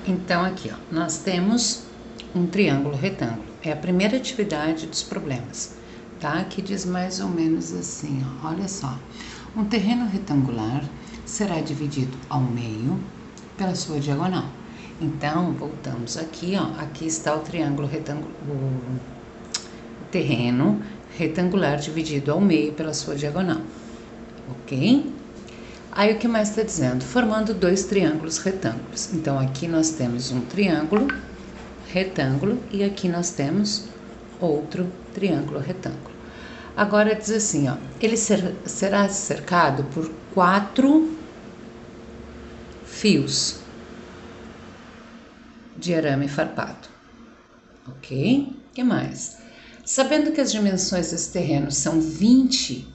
Então, aqui, ó, nós temos um triângulo retângulo. É a primeira atividade dos problemas, tá? Aqui diz mais ou menos assim, ó, olha só. Um terreno retangular será dividido ao meio pela sua diagonal. Então, voltamos aqui, ó, aqui está o triângulo retângulo, o terreno retangular dividido ao meio pela sua diagonal, ok? Aí o que mais está dizendo? Formando dois triângulos retângulos. Então aqui nós temos um triângulo retângulo e aqui nós temos outro triângulo retângulo. Agora diz assim, ó, ele será cercado por 4 fios de arame farpado, ok? O que mais? Sabendo que as dimensões desse terreno são 20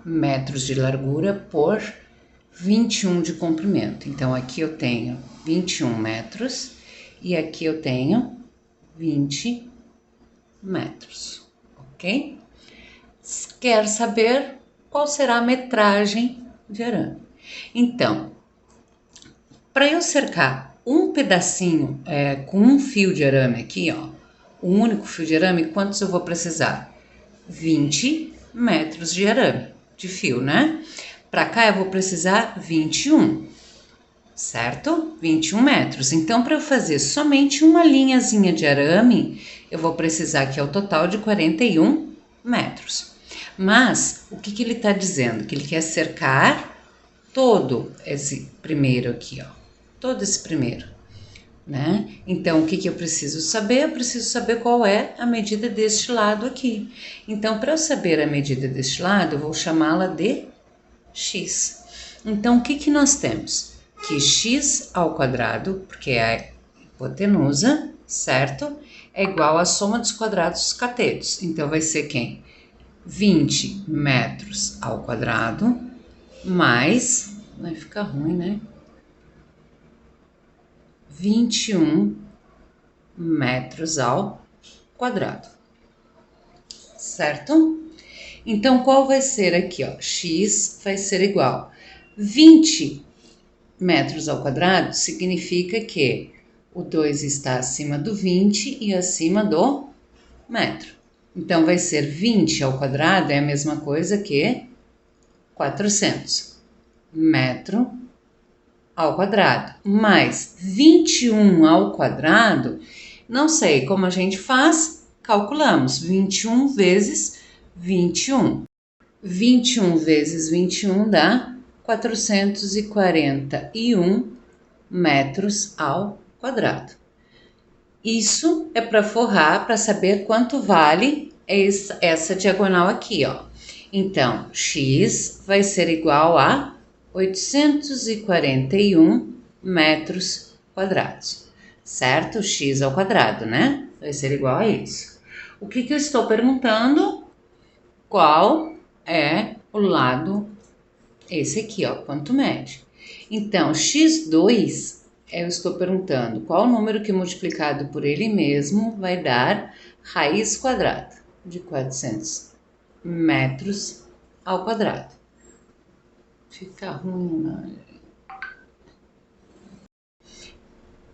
metros de largura por 21 de comprimento. Então, aqui eu tenho 21 metros e aqui eu tenho 20 metros, ok? Quer saber qual será a metragem de arame. Então, para eu cercar um pedacinho com um fio de arame aqui, ó, um único fio de arame, quantos eu vou precisar? 20 metros de arame, de fio, né? Para cá eu vou precisar 21, certo? 21 metros. Então, para eu fazer somente uma linhazinha de arame, eu vou precisar que é o total de 41 metros. Mas, o que ele está dizendo? Que ele quer cercar todo esse primeiro aqui, ó. Todo esse primeiro, né? Então, o que eu preciso saber? Eu preciso saber qual é a medida deste lado aqui. Então, para eu saber a medida deste lado, eu vou chamá-la de x. Então, o que nós temos? Que x ao quadrado, porque é a hipotenusa, certo? É igual à soma dos quadrados dos catetos. Então, vai ser quem? 20 metros ao quadrado, mais, vai ficar ruim, né? 21 metros ao quadrado, certo? Então, qual vai ser aqui, ó? X vai ser igual 20 metros ao quadrado, significa que o 2 está acima do 20 e acima do metro. Então, vai ser 20 ao quadrado, é a mesma coisa que 400 metro ao quadrado, mais 21 ao quadrado, não sei como a gente faz, calculamos 21 vezes 21. 21 vezes 21 dá 441 metros ao quadrado. Isso é para forrar, para saber quanto vale essa diagonal aqui, ó. Então, x vai ser igual a 841 metros quadrados, certo? X ao quadrado, né? Vai ser igual a isso. O que eu estou perguntando? Qual é o lado, esse aqui, ó, quanto mede? Então, x2, eu estou perguntando qual o número que multiplicado por ele mesmo vai dar raiz quadrada de 400 metros ao quadrado. Fica ruim, né?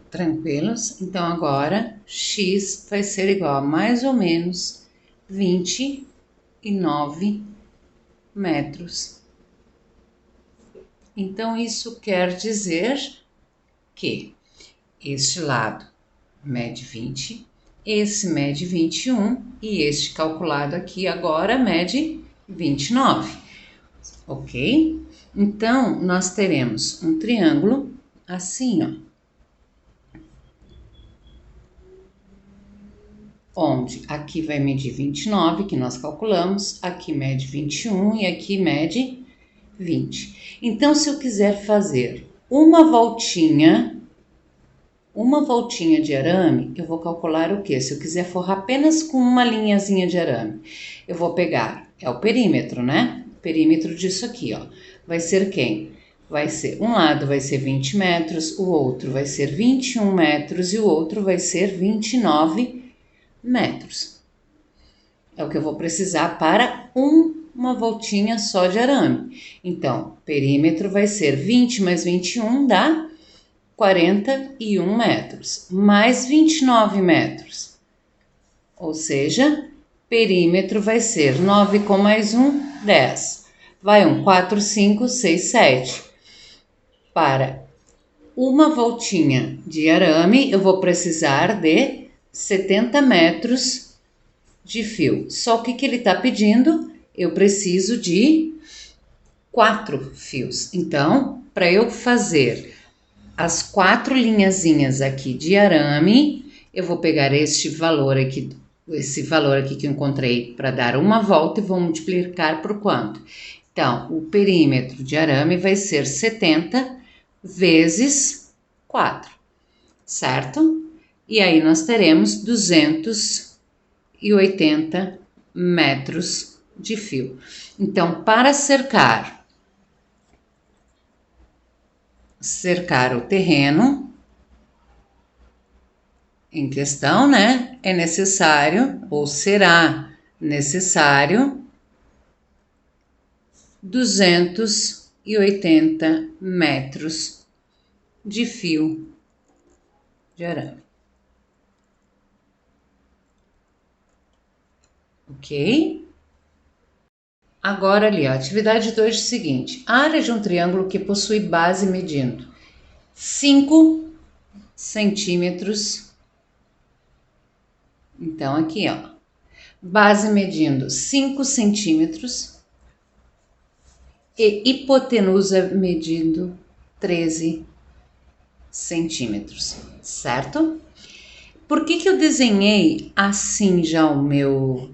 Tranquilos? Então, agora, x vai ser igual a mais ou menos 29 metros. Então, isso quer dizer que este lado mede 20, esse mede 21 e este calculado aqui agora mede 29, ok? Então, nós teremos um triângulo assim, ó, onde aqui vai medir 29, que nós calculamos, aqui mede 21 e aqui mede 20. Então, se eu quiser fazer uma voltinha de arame, eu vou calcular o quê? Se eu quiser forrar apenas com uma linhazinha de arame, eu vou pegar, é o perímetro, né? O perímetro disso aqui, ó. Vai ser quem? Vai ser, um lado vai ser 20 metros, o outro vai ser 21 metros e o outro vai ser 29 metros. É o que eu vou precisar para uma voltinha só de arame. Então, perímetro vai ser 20 mais 21 dá 41 metros, mais 29 metros. Ou seja, perímetro vai ser 9 com mais 1, 10. Vai 4, 5, 6, 7. Para uma voltinha de arame, eu vou precisar de 70 metros de fio. Só que ele está pedindo? Eu preciso de 4 fios. Então, para eu fazer as 4 linhazinhas aqui de arame, eu vou pegar esse valor aqui que eu encontrei para dar uma volta e vou multiplicar por quanto? Então, o perímetro de arame vai ser 70 vezes 4, certo? E aí nós teremos 280 metros de fio. Então, para cercar o terreno em questão, né, é necessário, ou será necessário, 280 metros de fio de arame. Ok? Agora ali, a atividade 2 é o seguinte: a área de um triângulo que possui base medindo 5 centímetros. Então, aqui, ó, base medindo 5 centímetros e hipotenusa medindo 13 centímetros, certo? Por que eu desenhei assim já o meu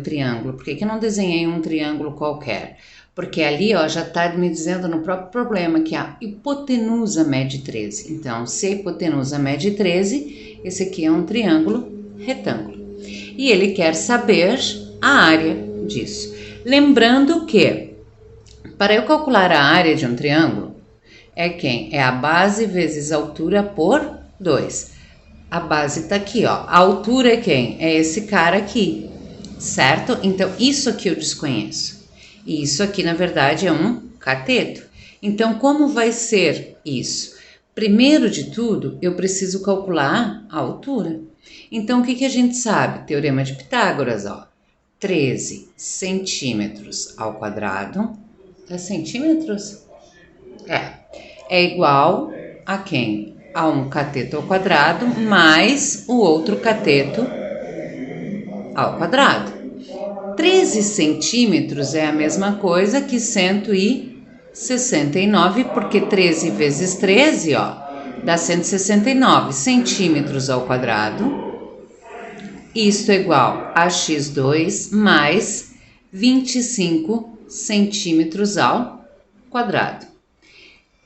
triângulo? Por que eu não desenhei um triângulo qualquer? Porque ali, ó, já está me dizendo no próprio problema que a hipotenusa mede 13. Então, se a hipotenusa mede 13, esse aqui é um triângulo retângulo. E ele quer saber a área disso. Lembrando que, para eu calcular a área de um triângulo, é a base vezes a altura por 2. A base está aqui, ó. A altura é quem? É esse cara aqui, certo? Então, isso aqui eu desconheço. E isso aqui, na verdade, é um cateto. Então, como vai ser isso? Primeiro de tudo, eu preciso calcular a altura. Então, o que a gente sabe? Teorema de Pitágoras, ó. 13 centímetros ao quadrado. É centímetros? É igual a quem? A um cateto ao quadrado mais o outro cateto ao quadrado. 13 centímetros é a mesma coisa que 169, porque 13 vezes 13, ó, dá 169 centímetros ao quadrado. Isto é igual a x2 mais 25 centímetros ao quadrado.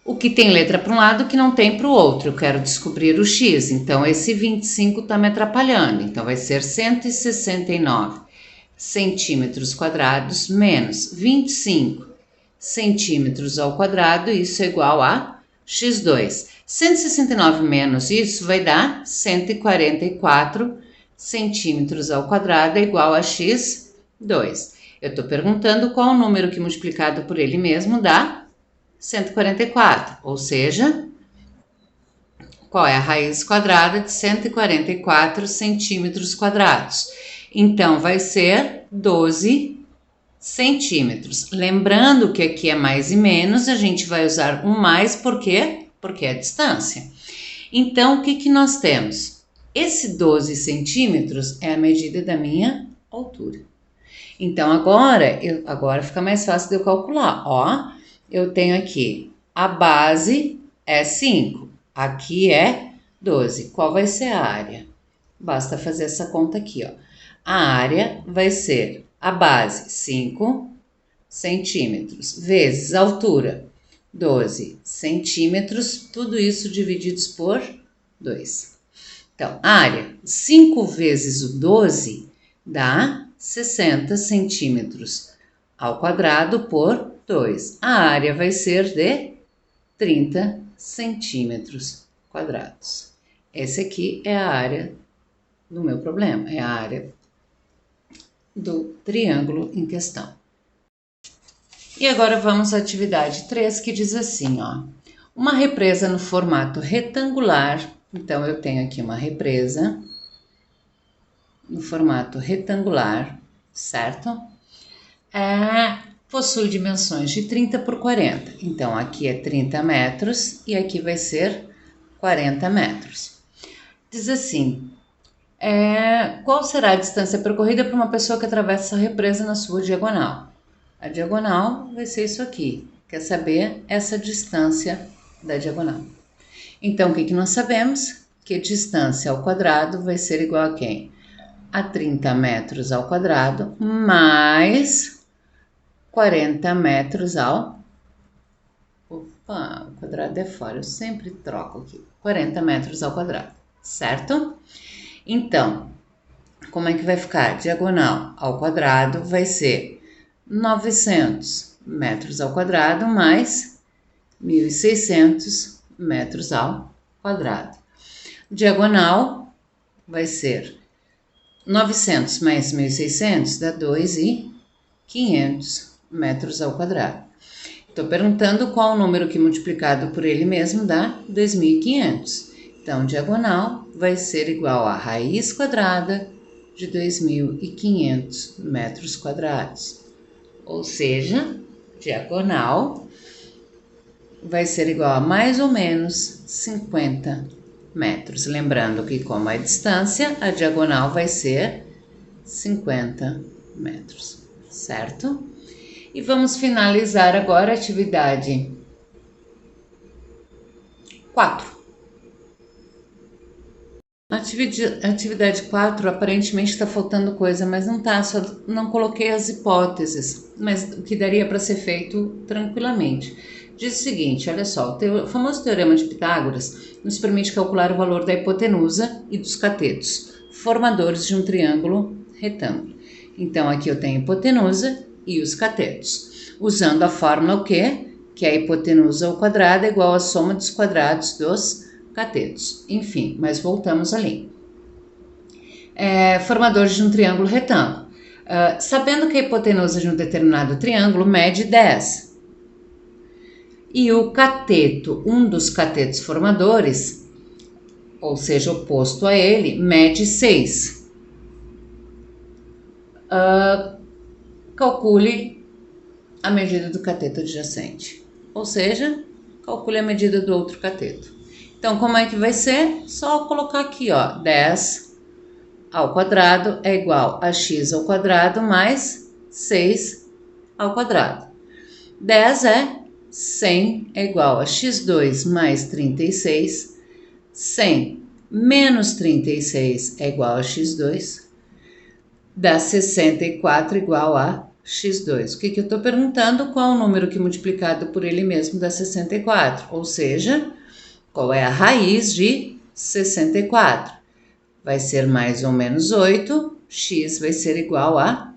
O que tem letra para um lado que não tem para o outro. Eu quero descobrir o x, então esse 25 está me atrapalhando. Então vai ser 169 centímetros quadrados menos 25 centímetros ao quadrado, isso é igual a x2. 169 menos isso vai dar 144 centímetros ao quadrado é igual a x2. Eu estou perguntando qual o número que multiplicado por ele mesmo dá 144, ou seja, qual é a raiz quadrada de 144 centímetros quadrados? Então, vai ser 12 centímetros. Lembrando que aqui é mais e menos, a gente vai usar um mais, por quê? Porque é a distância. Então, o que nós temos? Esse 12 centímetros é a medida da minha altura. Então, agora fica mais fácil de eu calcular. Ó, eu tenho aqui, a base é 5, aqui é 12. Qual vai ser a área? Basta fazer essa conta aqui, ó. A área vai ser a base, 5 centímetros, vezes a altura, 12 centímetros, tudo isso divididos por 2. Então, a área, 5 vezes o 12 dá 60 centímetros ao quadrado por 2. A área vai ser de 30 centímetros quadrados. Essa aqui é a área do meu problema, é a área do triângulo em questão. E agora vamos à atividade 3, que diz assim, ó. Uma represa no formato retangular, então eu tenho aqui uma represa no formato retangular, certo? Possui dimensões de 30 por 40, então aqui é 30 metros e aqui vai ser 40 metros. Diz assim, qual será a distância percorrida por uma pessoa que atravessa a represa na sua diagonal? A diagonal vai ser isso aqui, quer saber essa distância da diagonal. Então, o que nós sabemos? Que distância ao quadrado vai ser igual a quem? A 30 metros ao quadrado mais 40 metros ao... Opa, o quadrado é fora, eu sempre troco aqui. 40 metros ao quadrado, certo? Então, como é que vai ficar? Diagonal ao quadrado vai ser 900 metros ao quadrado mais 1.600 metros ao quadrado. Diagonal vai ser 900 mais 1.600 dá 2.500 metros ao quadrado. Estou perguntando qual o número que multiplicado por ele mesmo dá 2.500. Então, diagonal vai ser igual a raiz quadrada de 2.500 metros quadrados. Ou seja, diagonal vai ser igual a mais ou menos 50 metros. Lembrando que, como é distância, a diagonal vai ser 50 metros, certo? E vamos finalizar agora a atividade 4. Atividade 4, aparentemente está faltando coisa, mas não tá, só não coloquei as hipóteses, mas o que daria para ser feito tranquilamente. Diz o seguinte, olha só, o famoso teorema de Pitágoras nos permite calcular o valor da hipotenusa e dos catetos, formadores de um triângulo retângulo. Então, aqui eu tenho a hipotenusa e os catetos, usando a fórmula o quê? Que a hipotenusa ao quadrado é igual à soma dos quadrados dos catetos. Enfim, mas voltamos ali. Formadores de um triângulo retângulo. Sabendo que a hipotenusa de um determinado triângulo mede 10 e o cateto, um dos catetos formadores, ou seja, oposto a ele, mede 6. Calcule a medida do cateto adjacente, ou seja, calcule a medida do outro cateto. Então, como é que vai ser? Só colocar aqui, ó, 10 ao quadrado é igual a x ao quadrado mais 6 ao quadrado. 10 é 100 é igual a x2 mais 36. 100 menos 36 é igual a x2. Dá 64 igual a x2. O que eu estou perguntando? Qual o número que multiplicado por ele mesmo dá 64? Ou seja, qual é a raiz de 64? Vai ser mais ou menos 8, x vai ser igual a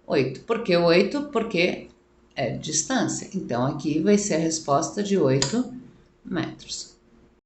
8. Por que 8? Porque é distância. Então, aqui vai ser a resposta de 8 metros.